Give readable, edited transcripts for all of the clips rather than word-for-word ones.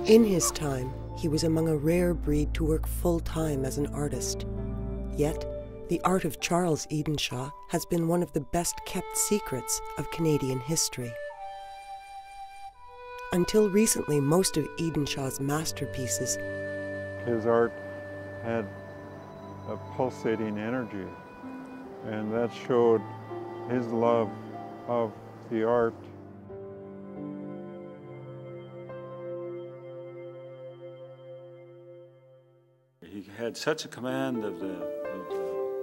In his time, he was among a rare breed to work full-time as an artist. Yet, the art of Charles Edenshaw has been one of the best-kept secrets of Canadian history. Until recently, most of Edenshaw's masterpieces, his art had a pulsating energy, and that showed his love of the art. He had such a command of the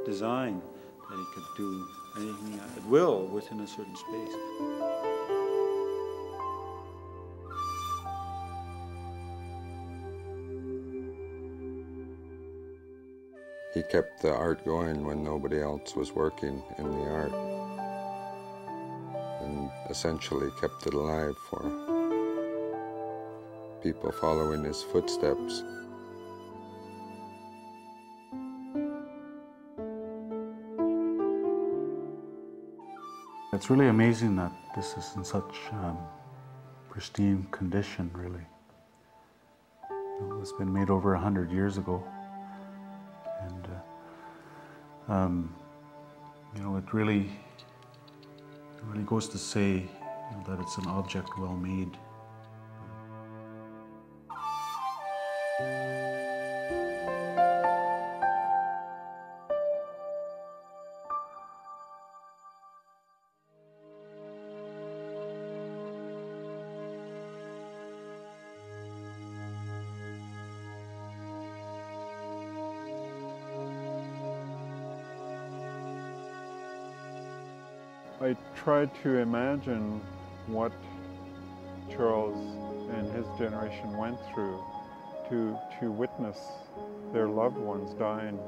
design that he could do anything at will within a certain space. He kept the art going when nobody else was working in the art, and essentially kept it alive for people following his footsteps. It's really amazing that this is in such pristine condition, really. It's been made over 100 years ago. And it really goes to say that it's an object well made. I tried to imagine what Charles and his generation went through to witness their loved ones dying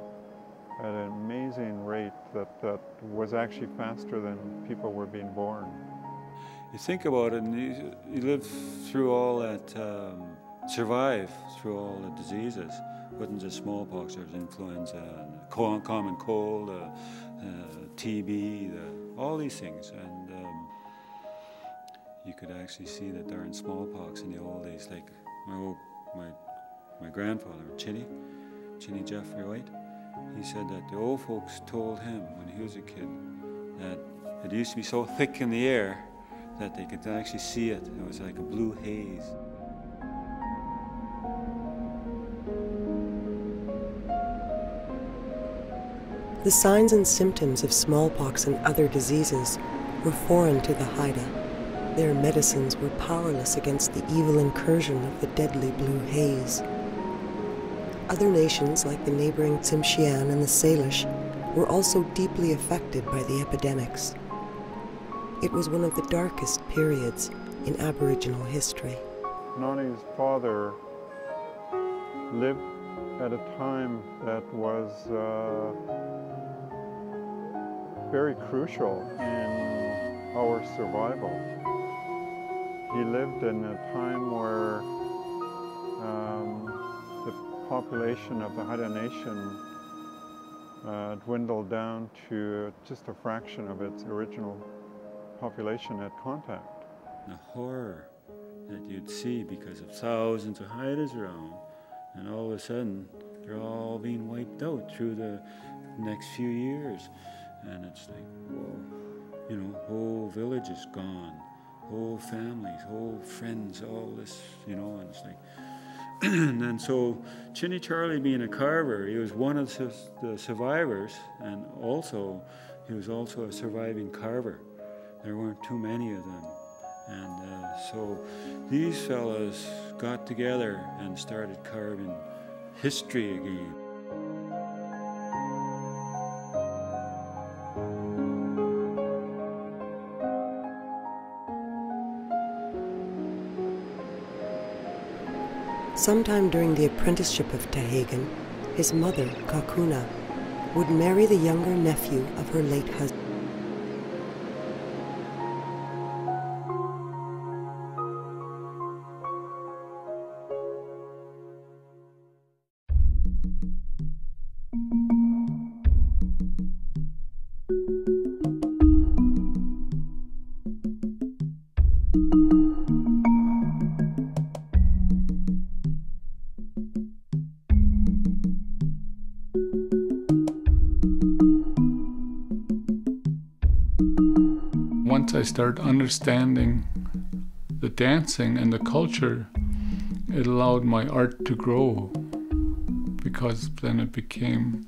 at an amazing rate that was actually faster than people were being born. You think about it, and you live through all that, survive through all the diseases. It wasn't just smallpox, there was influenza, and common cold, TB, all these things. And you could actually see that during smallpox in the old days, like my grandfather, Chinny Jeffrey White, he said that the old folks told him when he was a kid that it used to be so thick in the air that they could actually see it. It was like a blue haze. the signs and symptoms of smallpox and other diseases were foreign to the Haida. Their medicines were powerless against the evil incursion of the deadly blue haze. Other nations, like the neighboring Tsimshian and the Salish, were also deeply affected by the epidemics. It was one of the darkest periods in Aboriginal history. Nani's father lived at a time that was very crucial in our survival. He lived in a time where the population of the Haida Nation dwindled down to just a fraction of its original population at contact. The horror that you'd see because of thousands of Haidas around, and all of a sudden they're all being wiped out through the next few years. And it's like, whoa, you know, whole villages gone, whole families, whole friends, all this, you know, and it's like, and then so Chinny Charlie being a carver, he was one of the survivors, and also, he was also a surviving carver. There weren't too many of them. And so these fellas got together and started carving history again. Sometime during the apprenticeship of Tahagan, his mother, Kakuna, would marry the younger nephew of her late husband. once I started understanding the dancing and the culture, it allowed my art to grow, because then it became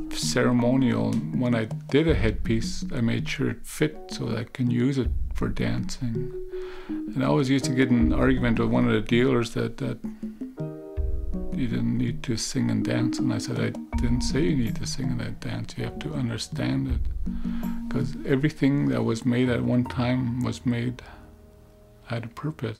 ceremonial. When I did a headpiece, I made sure it fit so that I can use it for dancing. And I always used to get in an argument with one of the dealers that you didn't need to sing and dance. And I said, I didn't say you need to sing and dance, you have to understand it. Because everything that was made at one time was made had a purpose.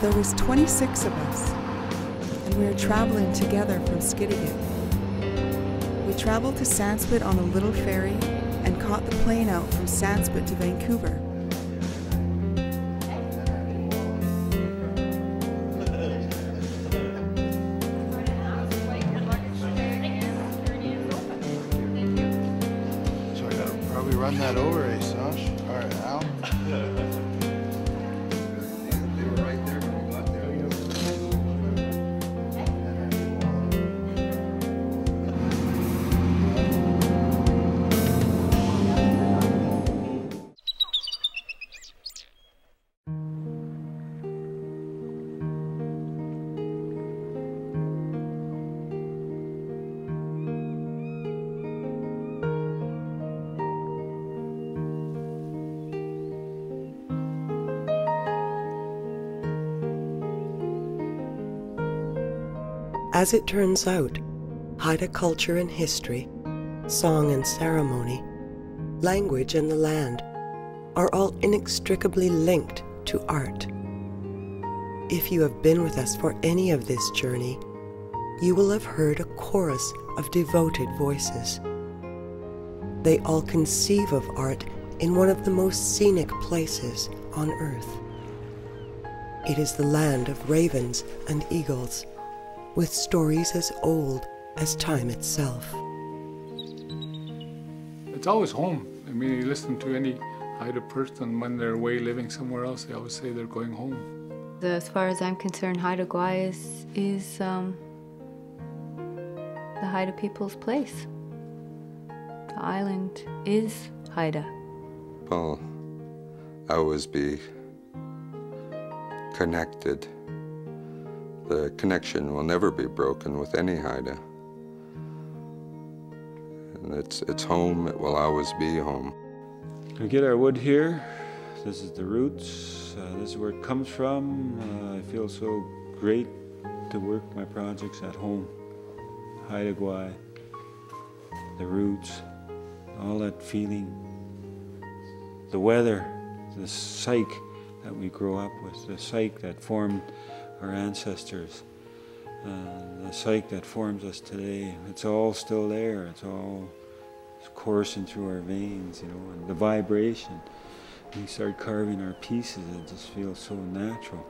There was 26 of us, and we were traveling together from Skidegate. We traveled to Sanspit on a little ferry and caught the plane out from Sanspit to Vancouver. So I gotta probably run that over, eh, Sash? All right, Al. As it turns out, Haida culture and history, song and ceremony, language and the land are all inextricably linked to art. If you have been with us for any of this journey, you will have heard a chorus of devoted voices. They all conceive of art in one of the most scenic places on earth. It is the land of ravens and eagles, with stories as old as time itself. It's always home. I mean, you listen to any Haida person when they're away living somewhere else, they always say they're going home. As far as I'm concerned, Haida Gwaii is the Haida people's place. The island is Haida. Well, I always be connected. The connection will never be broken with any Haida. And it's home, it will always be home. We get our wood here. This is the roots. This is where it comes from. I feel so great to work my projects at home. Haida Gwaii, the roots, all that feeling. The weather, the psyche that we grow up with, the psyche that formed our ancestors, the psyche that forms us today. It's all still there. It's all coursing through our veins, you know, and the vibration. We start carving our pieces, it just feels so natural.